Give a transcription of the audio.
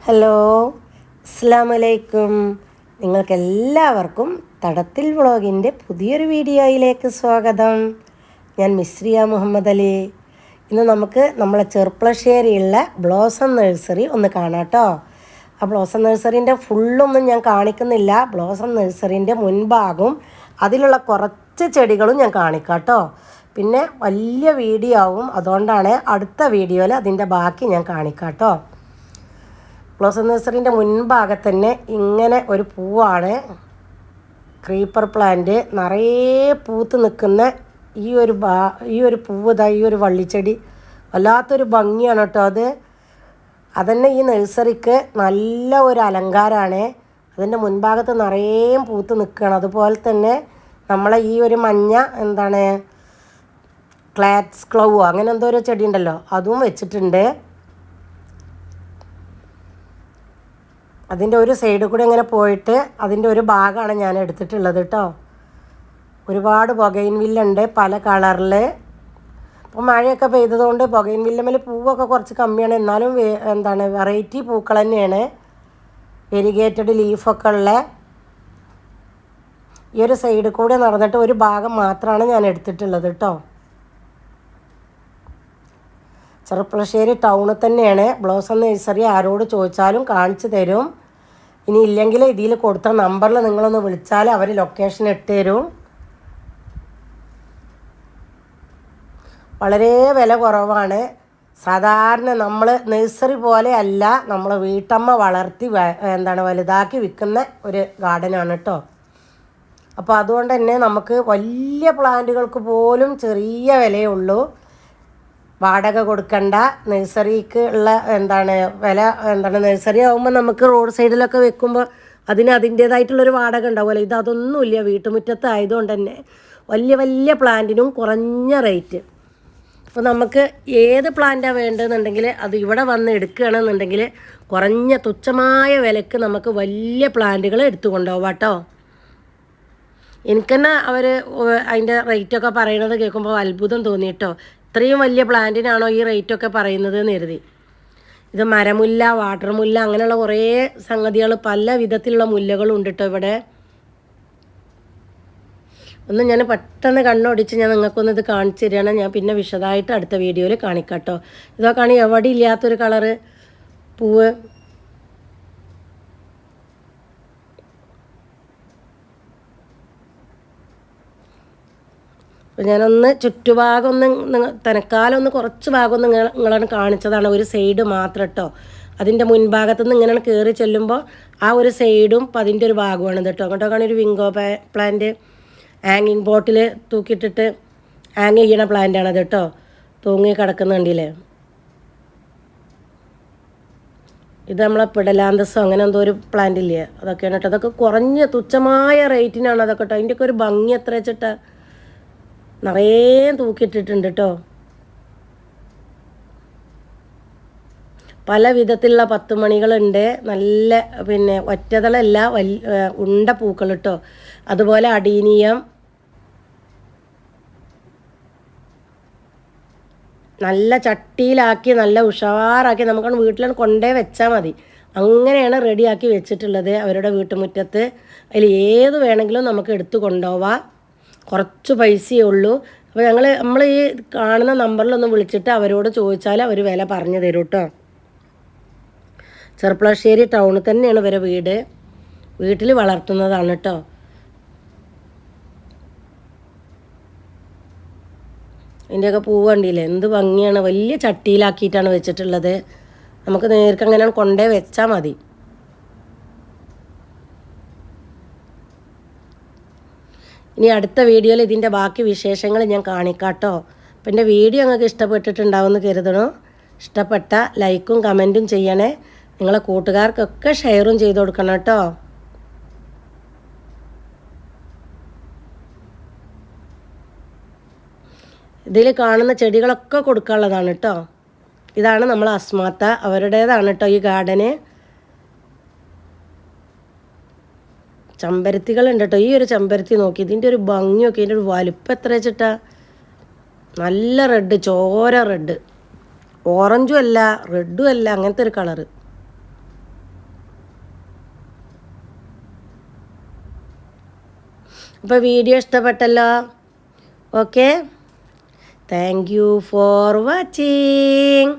Hello, അസ്സലാമു അലൈക്കും. നിങ്ങൾക്കെല്ലാവർക്കും തടത്തിൽ വ്ളോഗിൻ്റെ പുതിയൊരു വീഡിയോയിലേക്ക് സ്വാഗതം. ഞാൻ മിസ്രിയ മുഹമ്മദ് അലി. ഇന്ന് നമുക്ക് നമ്മളെ ചെർപ്പളശ്ശേരിയുള്ള ബ്ലോസം നഴ്സറി ഒന്ന് കാണാം കേട്ടോ. ആ ബ്ലോസം നഴ്സറിൻ്റെ ഫുള്ളൊന്നും ഞാൻ കാണിക്കുന്നില്ല. ബ്ലോസം നഴ്സറിൻ്റെ മുൻഭാഗവും അതിലുള്ള കുറച്ച് ചെടികളും ഞാൻ കാണിക്കാം കേട്ടോ. പിന്നെ വലിയ വീഡിയോ ആവും, അതുകൊണ്ടാണ് അടുത്ത വീഡിയോയിൽ അതിൻ്റെ ബാക്കി ഞാൻ കാണിക്കാം കേട്ടോ. ബ്ലോസം നഴ്സറിൻ്റെ മുൻഭാഗത്ത് തന്നെ ഇങ്ങനെ ഒരു പൂവാണ്, ക്രീപ്പർ പ്ലാന്റ്. നിറയെ പൂത്ത് നിൽക്കുന്ന ഈ ഒരു പൂവ് ഈ ഒരു വള്ളിച്ചെടി വല്ലാത്തൊരു ഭംഗിയാണ് കേട്ടോ. അതന്നെ ഈ നഴ്സറിക്ക് നല്ല ഒരു അലങ്കാരമാണ്. അതിൻ്റെ മുൻഭാഗത്ത് നിറയെ പൂത്ത് നിൽക്കുകയാണ്. അതുപോലെ തന്നെ നമ്മളെ ഈ ഒരു മഞ്ഞ ക്ലാറ്റ്സ് ക്ലൗവോ അങ്ങനെ എന്തോ ഒരു ചെടി ഉണ്ടല്ലോ, അതും വെച്ചിട്ടുണ്ട്. അതിൻ്റെ ഒരു സൈഡിൽ കൂടെ ഇങ്ങനെ പോയിട്ട് അതിൻ്റെ ഒരു ഭാഗമാണ് ഞാൻ എടുത്തിട്ടുള്ളത് കേട്ടോ. ഒരുപാട് ബൊഗൈൻവില്ലുണ്ട് പല കളറിൽ. ഇപ്പോൾ മഴയൊക്കെ പെയ്തതുകൊണ്ട് ബൊഗൈൻവില്ലമ്മൽ പൂവൊക്കെ കുറച്ച് കമ്മിയാണ്, എന്നാലും വെറൈറ്റി പൂക്കൾ തന്നെയാണ്. വെരിഗേറ്റഡ് ലീഫൊക്കെ ഉള്ള ഈ ഒരു സൈഡിൽ കൂടെ നടന്നിട്ട് ഒരു ഭാഗം മാത്രമാണ് ഞാൻ എടുത്തിട്ടുള്ളത് കേട്ടോ. ചെർപ്പളശ്ശേരി ടൗണിൽ തന്നെയാണ് ബ്ലോസം നഴ്സറി. ആരോട് ചോദിച്ചാലും കാണിച്ചു തരും. ഇനി ഇല്ലെങ്കിൽ ഇതിൽ കൊടുത്ത നമ്പറിൽ നിങ്ങളൊന്ന് വിളിച്ചാൽ അവർ ലൊക്കേഷൻ ഇട്ട് തരും. വളരെ വില കുറവാണ്. സാധാരണ നമ്മൾ നഴ്സറി പോലെ അല്ല, നമ്മൾ വീട്ടമ്മ വളർത്തി വലുതാക്കി വിൽക്കുന്ന ഒരു ഗാർഡനാണ് കേട്ടോ. അപ്പോൾ അതുകൊണ്ട് തന്നെ നമുക്ക് വലിയ പ്ലാന്റുകൾക്ക് പോലും ചെറിയ വിലയേ ഉള്ളൂ. വാടക കൊടുക്കണ്ട. നഴ്സറിക്ക് ഉള്ള വില നഴ്സറി ആകുമ്പോൾ നമുക്ക് റോഡ് സൈഡിലൊക്കെ വെക്കുമ്പോൾ അതിൻ്റേതായിട്ടുള്ളൊരു വാടക ഉണ്ടാവുമല്ലോ. അതൊന്നുമില്ല. വീട്ടുമുറ്റത്ത് ആയതുകൊണ്ട് തന്നെ വലിയ വലിയ പ്ലാന്റിനും കുറഞ്ഞ റേറ്റ്. അപ്പോൾ നമുക്ക് ഏത് പ്ലാന്റാണ് വേണ്ടതെന്നുണ്ടെങ്കിൽ അത് ഇവിടെ വന്ന് എടുക്കുകയാണെന്നുണ്ടെങ്കിൽ കുറഞ്ഞ തുച്ഛമായ വിലക്ക് നമുക്ക് വലിയ പ്ലാന്റുകൾ എടുത്തു കൊണ്ടുപോകാം കേട്ടോ. എനിക്ക് തന്നെ അവർ അതിൻ്റെ റേറ്റൊക്കെ പറയണത് കേൾക്കുമ്പോൾ അത്ഭുതം തോന്നി കേട്ടോ. ഇത്രയും വലിയ പ്ലാന്റിനാണോ ഈ റേറ്റൊക്കെ പറയുന്നത് എന്ന് കരുതി. ഇത് മരമുല്ല, വാട്ടർ മുല്ല, അങ്ങനെയുള്ള കുറേ സംഗതികൾ, പല വിധത്തിലുള്ള മുല്ലകളും ഉണ്ട് കേട്ടോ ഇവിടെ. ഒന്ന് ഞാൻ പെട്ടെന്ന് കണ്ണോടിച്ച് ഞാൻ നിങ്ങൾക്കൊന്ന് ഇത് കാണിച്ചു തരികയാണ്. ഞാൻ പിന്നെ വിശദമായിട്ട് അടുത്ത വീഡിയോയിൽ കാണിക്കാം കേട്ടോ. ഇതൊക്കെയാണ് എവിടെ ഇല്ലാത്തൊരു കളറ് പൂവ്. അപ്പോൾ ഞാനൊന്ന് ചുറ്റുഭാഗം തനക്കാലം കുറച്ച് ഭാഗം നിങ്ങളാണ് കാണിച്ചതാണ്. ഒരു സൈഡ് മാത്രം കേട്ടോ. അതിൻ്റെ മുൻഭാഗത്തു നിന്ന് ഇങ്ങനെ കയറി ചെല്ലുമ്പോൾ ആ ഒരു സൈഡും അതിൻ്റെ ഒരു ഭാഗമാണ് കേട്ടോ. അങ്ങോട്ടൊക്കെയാണ് ഒരു വിങ്കോ പ്ലാന്റ് ഹാങ്ങിങ് ബോട്ടിൽ തൂക്കിയിട്ടിട്ട് ഹാങ് ചെയ്യണ പ്ലാന്റാണത് കേട്ടോ. തൂങ്ങി കിടക്കുന്നുണ്ടല്ലേ. ഇത് നമ്മളെ പിടലാന്തസോ അങ്ങനെ എന്തോ ഒരു പ്ലാന്റ് ഇല്ലേ, അതൊക്കെയാണ് കേട്ടോ. അതൊക്കെ കുറഞ്ഞ തുച്ഛമായ റേറ്റിനാണ് അതൊക്കെ കേട്ടോ. അതിൻ്റെയൊക്കെ ഒരു ഭംഗി എത്ര വെച്ചിട്ടാ നിറയെ തൂക്കിയിട്ടിട്ടുണ്ട് കേട്ടോ. പല വിധത്തിലുള്ള 10 മണികളുണ്ട്. നല്ല ഒറ്റതളല്ല, ഉണ്ട പൂക്കൾ കേട്ടോ. അതുപോലെ അടീനിയം, നല്ല ചട്ടിയിലാക്കി നല്ല ഉഷാറാക്കി നമുക്ക് വീട്ടിലാണ് കൊണ്ടേ വെച്ചാൽ മതി. അങ്ങനെയാണ് റെഡിയാക്കി വെച്ചിട്ടുള്ളത് അവരുടെ വീട്ടുമുറ്റത്ത്. അതിൽ ഏത് വേണമെങ്കിലും നമുക്ക് എടുത്തു കൊണ്ടുപോവാം. കുറച്ച് പൈസയേ ഉള്ളൂ. അപ്പോൾ നമ്മൾ ഈ കാണുന്ന നമ്പറിലൊന്ന് വിളിച്ചിട്ട് അവരോട് ചോദിച്ചാൽ അവർ വില പറഞ്ഞു തരും കേട്ടോ. ചെർപ്പളശ്ശേരി ടൗണിൽ തന്നെയാണ് ഇവരെ വീട്ടിൽ വളർത്തുന്നതാണ് കേട്ടോ. ഇതിൻ്റെയൊക്കെ പൂവ് കണ്ടില്ലേ, എന്ത് ഭംഗിയാണ്. വലിയ ചട്ടിയിലാക്കിയിട്ടാണ് വെച്ചിട്ടുള്ളത്. നമുക്ക് നേർക്ക് അങ്ങനെ കൊണ്ടേ വെച്ചാൽ മതി. ഇനി അടുത്ത വീഡിയോയിൽ ഇതിൻ്റെ ബാക്കി വിശേഷങ്ങൾ ഞാൻ കാണിക്കാം കേട്ടോ. അപ്പം എൻ്റെ വീഡിയോ നിങ്ങൾക്ക് ഇഷ്ടപ്പെട്ടിട്ടുണ്ടാവുമെന്ന് കരുതണോ. ഇഷ്ടപ്പെട്ട ലൈക്കും കമൻറ്റും ചെയ്യണേ. നിങ്ങളെ കൂട്ടുകാർക്കൊക്കെ ഷെയറും ചെയ്ത് കൊടുക്കണം കേട്ടോ. ഇതിൽ കാണുന്ന ചെടികളൊക്കെ കൊടുക്കാനുള്ളതാണ് കേട്ടോ. ഇതാണ് നമ്മൾ അസ്മാത്ത, അവരുടേതാണ് കേട്ടോ ഈ ഗാർഡന്. ചെമ്പരത്തികളുണ്ട് കേട്ടോ. ഈ ഒരു ചെമ്പരത്തി നോക്കി, ഇതിൻ്റെ ഒരു ഭംഗിയൊക്കെ, ഇതിൻ്റെ ഒരു വലുപ്പം എത്ര വെച്ചിട്ടാ. നല്ല റെഡ്, ചോര റെഡ്, ഓറഞ്ചും അല്ല റെഡും അല്ല, അങ്ങനത്തെ ഒരു കളറ്. അപ്പോൾ വീഡിയോ ഇഷ്ടപ്പെട്ടല്ലോ. Okay, thank you for watching.